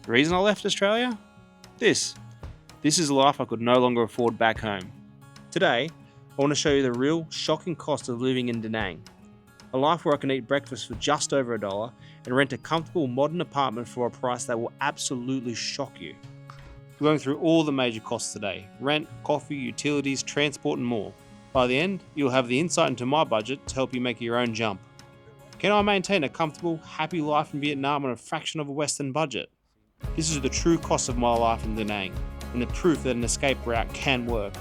The reason I left Australia? This is a life I could no longer afford back home. Today, I want to show you the real shocking cost of living in Da Nang. A life where I can eat breakfast for just over $1 and rent a comfortable modern apartment for a price that will absolutely shock you. We're going through all the major costs today: rent, coffee, utilities, transport and more. By the end, you'll have the insight into my budget to help you make your own jump. Can I maintain a comfortable, happy life in Vietnam on a fraction of a Western budget? This is the true cost of my life in Da Nang, and the proof that an escape route can work.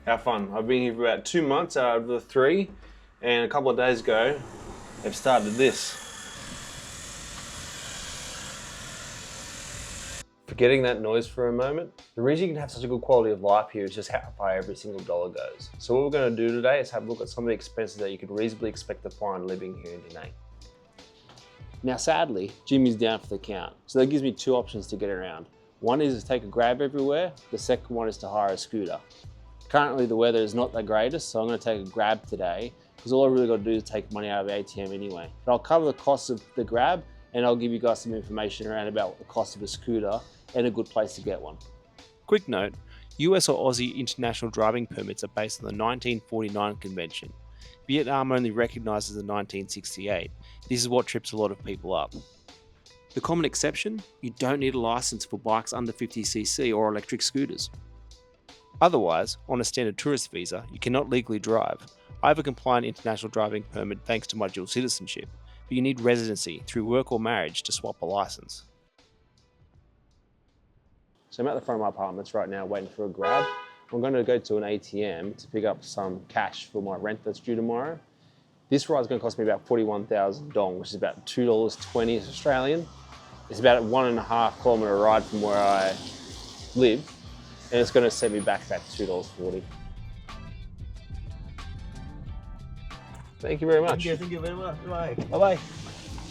Have fun. I've been here for about 2 months out of the 3, and a couple of days ago, they've started this. Forgetting that noise for a moment, the reason you can have such a good quality of life here is just how far every single dollar goes. So what we're going to do today is have a look at some of the expenses that you could reasonably expect to find living here in Da Nang. Now sadly, Jimmy's down for the count, so that gives me 2 options to get around. One is to take a grab everywhere, the second one is to hire a scooter. Currently the weather is not the greatest, so I'm going to take a grab today, because all I really got to do is take money out of the ATM anyway. But I'll cover the cost of the grab, and I'll give you guys some information around about the cost of a scooter and a good place to get one. Quick note, US or Aussie international driving permits are based on the 1949 convention. Vietnam only recognises the 1968. This is what trips a lot of people up. The common exception, you don't need a licence for bikes under 50cc or electric scooters. Otherwise, on a standard tourist visa, you cannot legally drive. I have a compliant international driving permit thanks to my dual citizenship, but you need residency through work or marriage to swap a licence. So I'm at the front of my apartments right now waiting for a grab. I'm going to go to an ATM to pick up some cash for my rent that's due tomorrow. This ride is going to cost me about 41,000 dong, which is about $2.20 Australian. It's about a 1.5 kilometre ride from where I live, and it's going to set me back about $2.40. Thank you very much. Thank you very much. Bye. Bye-bye.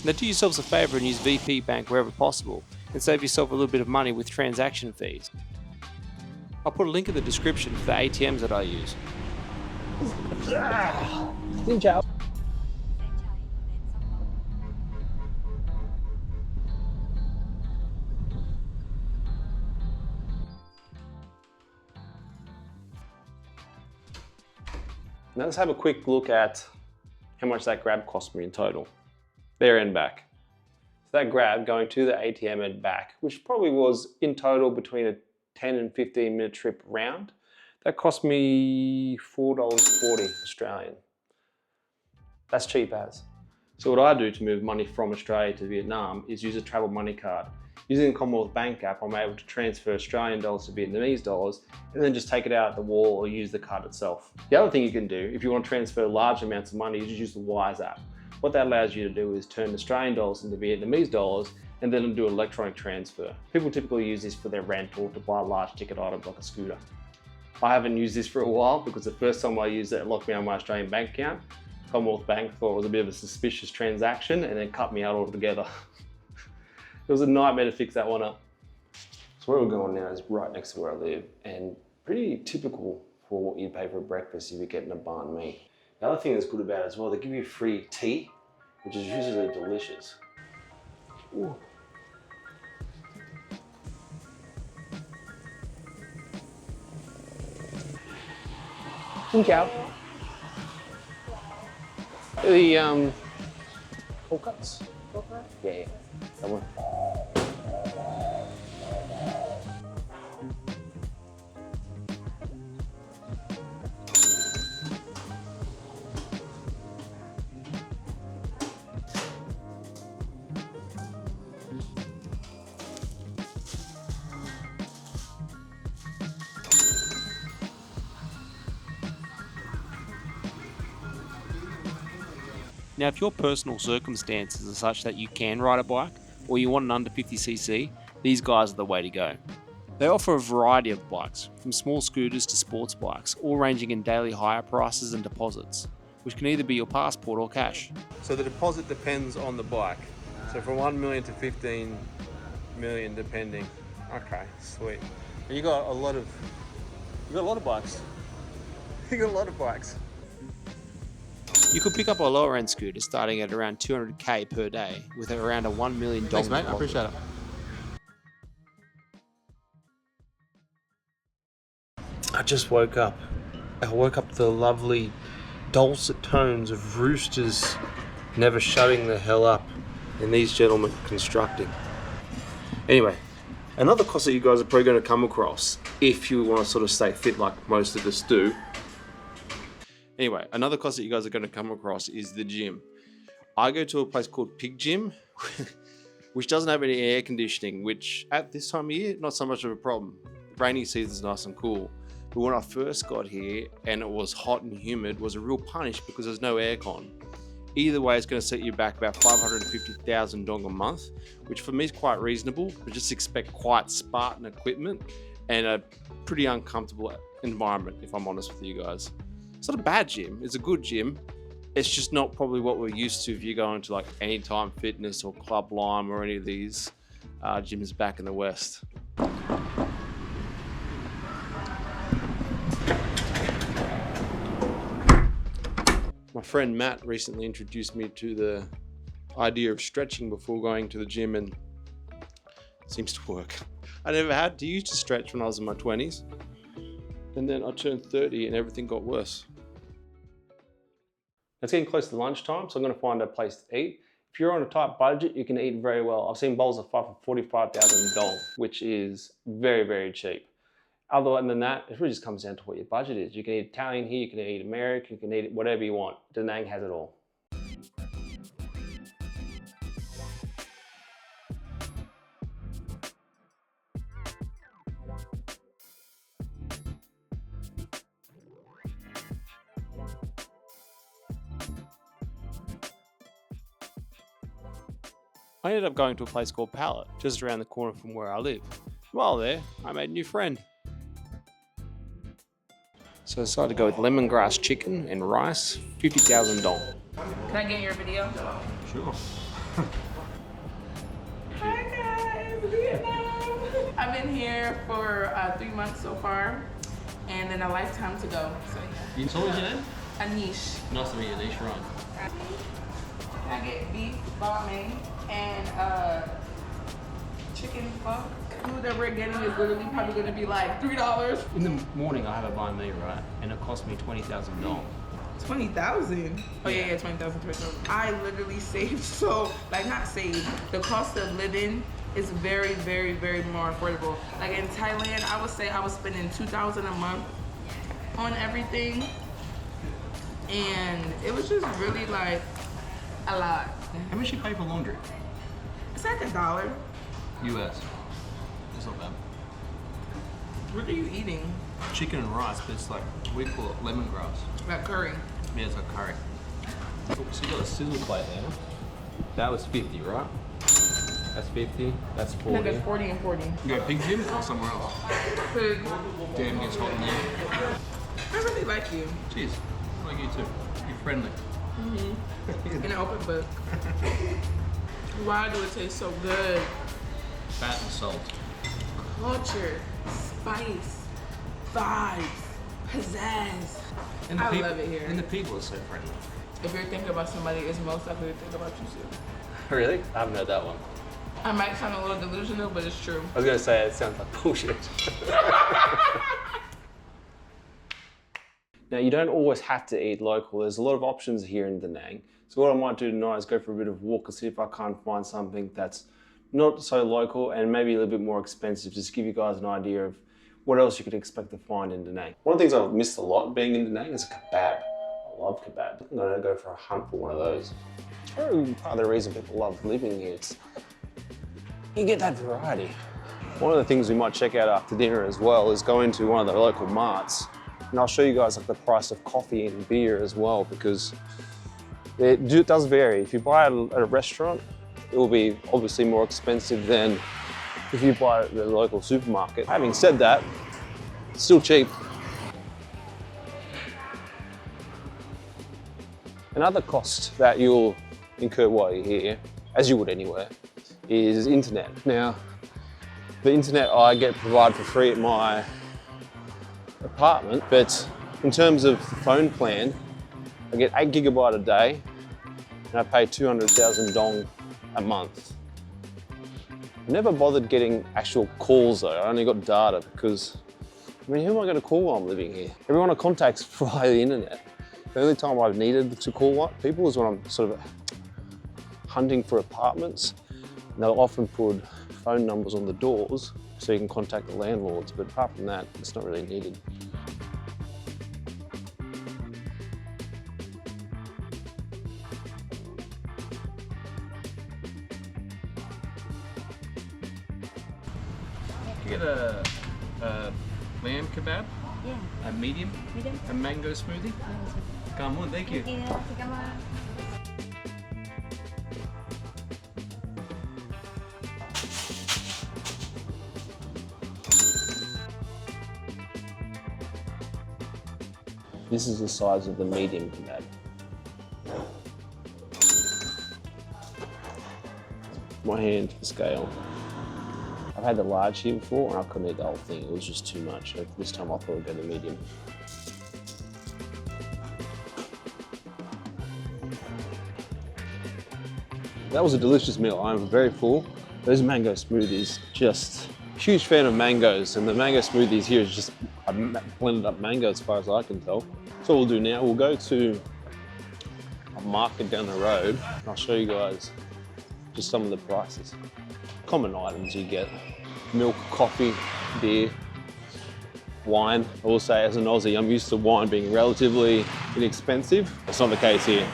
Now do yourselves a favour and use VPBANK wherever possible, and save yourself a little bit of money with transaction fees. I'll put a link in the description for the ATMs that I use. Xin chào. Now let's have a quick look at how much that grab cost me in total, there and back. So that grab going to the ATM and back, which probably was in total between a 10 and 15 minute trip round, that cost me $4.40 Australian. That's cheap as. So what I do to move money from Australia to Vietnam is use a travel money card. Using the Commonwealth Bank app, I'm able to transfer Australian dollars to Vietnamese dollars and then just take it out at the wall or use the card itself. The other thing you can do, if you want to transfer large amounts of money, is just use the Wise app. What that allows you to do is turn Australian dollars into Vietnamese dollars and then do an electronic transfer. People typically use this for their rent or to buy large ticket items like a scooter. I haven't used this for a while because the first time I used it, it locked me out of my Australian bank account. Commonwealth Bank thought it was a bit of a suspicious transaction and then cut me out altogether. It was a nightmare to fix that one up. So where we're going now is right next to where I live, and pretty typical for what you'd pay for breakfast if you're getting a banh mi. The other thing that's good about it as well, they give you free tea, which is usually delicious. Ooh. Xin chào. The cold cuts. Yeah, that one. Now, if your personal circumstances are such that you can ride a bike, or you want an under 50cc, these guys are the way to go. They offer a variety of bikes, from small scooters to sports bikes, all ranging in daily hire prices and deposits, which can either be your passport or cash. So the deposit depends on the bike. So from 1 million to 15 million depending. Okay, sweet. And you got a lot of bikes. You got a lot of bikes. You could pick up a lower end scooter starting at around 200k per day with around a $1 million. Thanks, mate. I deposit. appreciate it. I just woke up. I woke up to the lovely dulcet tones of roosters never shutting the hell up and these gentlemen constructing. Anyway, another cost that you guys are probably going to come across if you want to sort of stay fit like most of us do. Anyway, another cost that you guys are going to come across is the gym. I go to a place called Pig Gym, which doesn't have any air conditioning, which at this time of year, not so much of a problem. The rainy season's nice and cool. But when I first got here and it was hot and humid, it was a real punish because there's no aircon. Either way, it's going to set you back about 550,000 dong a month, which for me is quite reasonable, but just expect quite Spartan equipment and a pretty uncomfortable environment, if I'm honest with you guys. It's not a bad gym, it's a good gym. It's just not probably what we're used to if you go into like Anytime Fitness or Club Lime or any of these gyms back in the West. My friend Matt recently introduced me to the idea of stretching before going to the gym, and it seems to work. I never had to used to stretch when I was in my 20s, and then I turned 30 and everything got worse. It's getting close to lunchtime, so I'm going to find a place to eat. If you're on a tight budget, you can eat very well. I've seen bowls of pho for 45,000 dong, which is very, very cheap. Other than that, it really just comes down to what your budget is. You can eat Italian here, you can eat American, you can eat whatever you want. Da Nang has it all. I ended up going to a place called Palette, just around the corner from where I live. While there, I made a new friend. So I decided to go with lemongrass chicken and rice, 50,000 dong. Can I get your video? Sure. Hi guys, Vietnam. I've been here for 3 months so far, and then a lifetime to go. So yeah. So what's your name? Anish. Nice to meet you, Anish. Right. Can I get beef banh mi and chicken pho? Food that we're getting is literally probably going to be like $3. In the morning, I have a banh mi, right? And it cost me 20,000 dong. 20,000. Oh yeah, 20,000. I literally saved not saved. The cost of living is very, very, very more affordable. Like in Thailand, I would say I was spending 2,000 a month on everything, and it was just really like a lot. How much you pay for laundry? It's like $1. US. It's not bad. What are you eating? Chicken and rice, but it's like, we call it lemongrass. Like curry. Yeah, it's like curry. So you got a sizzle plate there. That was 50, right? That's 50, that's 40. I think it's 40 and 40. You got a Pig Gym or somewhere else? Pig. Damn, gets hot in here. I really like you. Cheers. I like you too. You're friendly. In an open book. Why do it taste so good? Fat and salt. Culture, spice, vibes, pizzazz. And I people, love it here. And the people are so friendly. If you're thinking about somebody, it's most likely to think about you too. Really? I haven't heard that one. I might sound a little delusional, but it's true. I was going to say, it sounds like bullshit. Now, you don't always have to eat local. There's a lot of options here in Da Nang. So what I might do tonight is go for a bit of a walk and see if I can't find something that's not so local and maybe a little bit more expensive, just to give you guys an idea of what else you could expect to find in Da Nang. One of the things I've missed a lot being in Da Nang is a kebab. I love kebab. I'm gonna go for a hunt for one of those. It's probably part of the reason people love living here. You get that variety. One of the things we might check out after dinner as well is go into one of the local marts, and I'll show you guys like the price of coffee and beer as well, because it does vary. If you buy it at a restaurant, it will be obviously more expensive than if you buy it at the local supermarket. Having said that, it's still cheap. Another cost that you'll incur while you're here, as you would anywhere, is internet. Now, the internet I get provided for free at my apartment, but in terms of the phone plan, I get 8 gigabyte a day, and I pay 200,000 dong a month. I never bothered getting actual calls though. I only got data because, I mean, who am I going to call while I'm living here? Everyone I contact's via the internet. The only time I've needed to call people is when I'm sort of hunting for apartments. And they'll often put phone numbers on the doors so you can contact the landlords, but apart from that, it's not really needed. Can you get a lamb kebab? Yeah. A medium? Medium. A mango smoothie? Come on, thank you. Cảm ơn. This is the size of the medium kebab. My hand to the scale. I've had the large here before and I couldn't eat the whole thing. It was just too much. So this time I thought I'd go the medium. That was a delicious meal. I'm very full. Those mango smoothies, just huge fan of mangoes, and the mango smoothies here is just a blended up mango as far as I can tell. So what we'll do now, we'll go to a market down the road and I'll show you guys just some of the prices. Common items you get: milk, coffee, beer, wine. I will say, as an Aussie, I'm used to wine being relatively inexpensive. That's not the case here.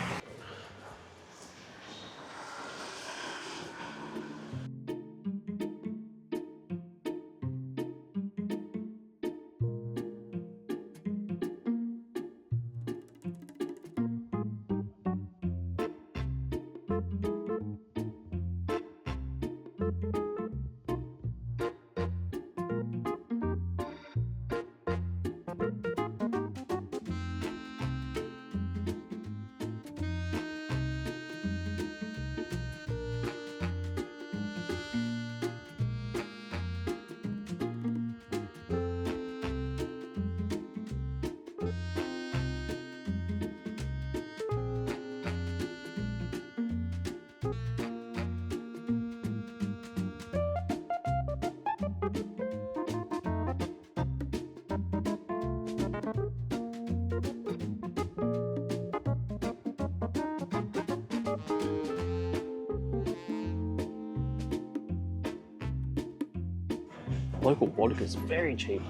Local vodka is very cheap.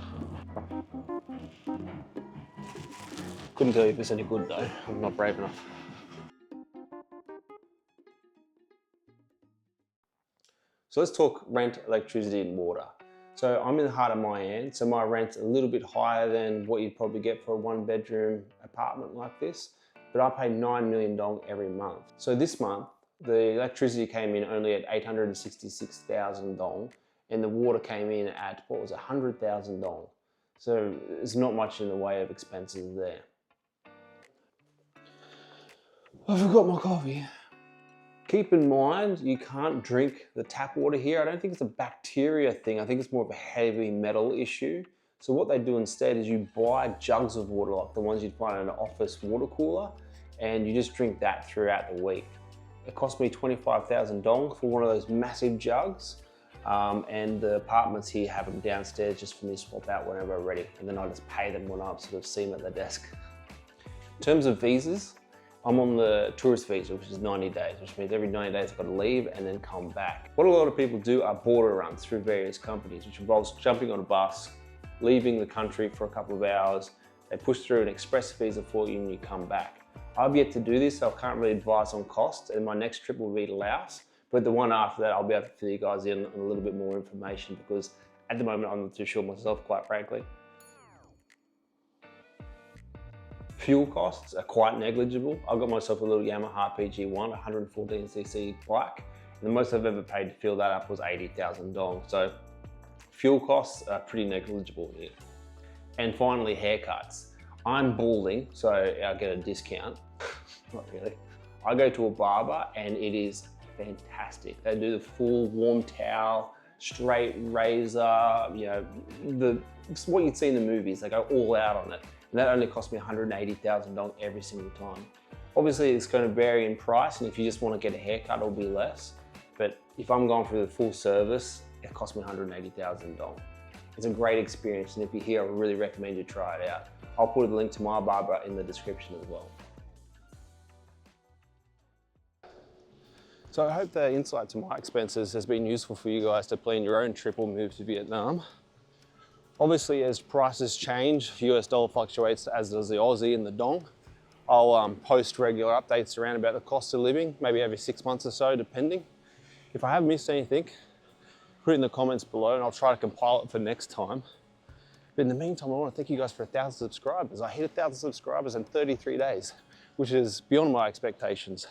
Couldn't tell you if it's any good though. I'm not brave enough. So let's talk rent, electricity and water. So I'm in the heart of my end, so my rent's a little bit higher than what you'd probably get for a 1-bedroom apartment like this, but I pay 9 million dong every month. So this month, the electricity came in only at 866,000 dong, and the water came in at, what was it, 100,000 dong. So there's not much in the way of expenses there. I forgot my coffee. Keep in mind, you can't drink the tap water here. I don't think it's a bacteria thing. I think it's more of a heavy metal issue. So what they do instead is you buy jugs of water, like the ones you'd find in an office water cooler, and you just drink that throughout the week. It cost me 25,000 dong for one of those massive jugs. And the apartments here have them downstairs just for me to swap out whenever I'm ready. And then I just pay them when I sort of see them at the desk. In terms of visas, I'm on the tourist visa, which is 90 days, which means every 90 days I've got to leave and then come back. What a lot of people do are border runs through various companies, which involves jumping on a bus, leaving the country for a couple of hours. They push through an express visa for you and you come back. I've yet to do this, so I can't really advise on costs, and my next trip will be to Laos. But the one after that, I'll be able to fill you guys in on a little bit more information, because at the moment, I'm not too sure myself, quite frankly. Fuel costs are quite negligible. I've got myself a little Yamaha PG1, 114cc bike. And the most I've ever paid to fill that up was 80,000 dong. So fuel costs are pretty negligible here. And finally, haircuts. I'm balding, so I get a discount. Not really. I go to a barber and it is fantastic. They do the full warm towel, straight razor, you know, what you'd see in the movies. They go all out on it. And that only cost me $180,000 every single time. Obviously it's going to vary in price, and if you just want to get a haircut it'll be less. But if I'm going for the full service, it cost me $180,000. It's a great experience, and if you're here I really recommend you try it out. I'll put a link to my barber in the description as well. So I hope the insight to my expenses has been useful for you guys to plan your own trip or move to Vietnam. Obviously, as prices change, US dollar fluctuates, as does the Aussie and the dong. I'll post regular updates around about the cost of living, maybe every 6 months or so, depending. If I have missed anything, put it in the comments below and I'll try to compile it for next time. But in the meantime, I want to thank you guys for 1,000 subscribers. I hit 1,000 subscribers in 33 days, which is beyond my expectations.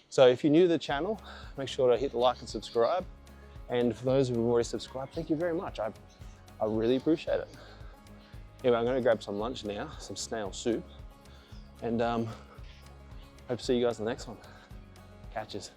So if you're new to the channel, make sure to hit the like and subscribe. And for those who have already subscribed, thank you very much. I really appreciate it. Anyway, I'm going to grab some lunch now, some snail soup. And hope to see you guys in the next one. Catches.